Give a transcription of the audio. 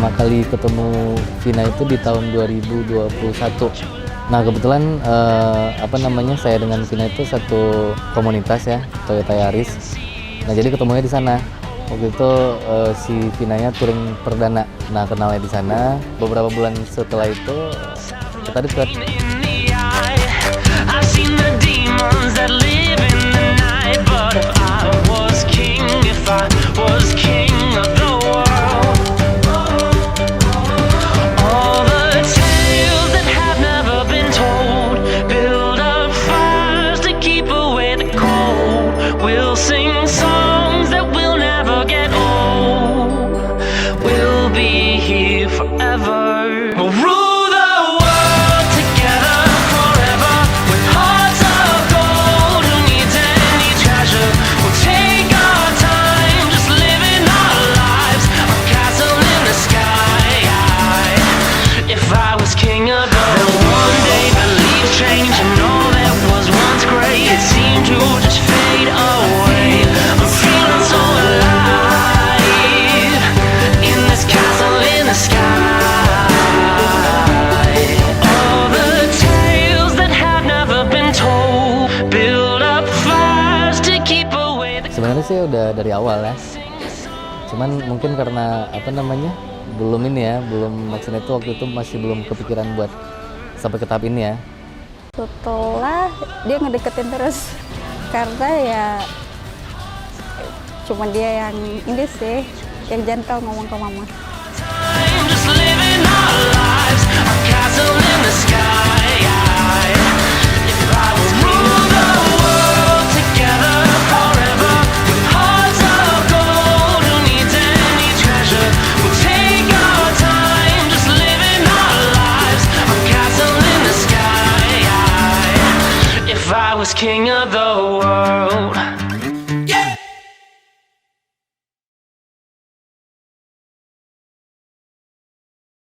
pertama kali ketemu Vina itu di tahun 2021. Nah kebetulan saya dengan Vina itu satu komunitas ya, Toyota Yaris. Nah jadi ketemunya di sana. Waktu itu si Vinanya touring perdana. Nah kenalnya di sana. Beberapa bulan setelah itu kita deket. Sebenarnya sih udah dari awal ya, cuman mungkin karena belum maksudnya itu waktu itu masih belum kepikiran buat sampai ke tahap ini ya. Setelah dia ngedeketin terus, karena ya cuma dia yang ini sih, yang gentle ngomong ke mama. Was king of the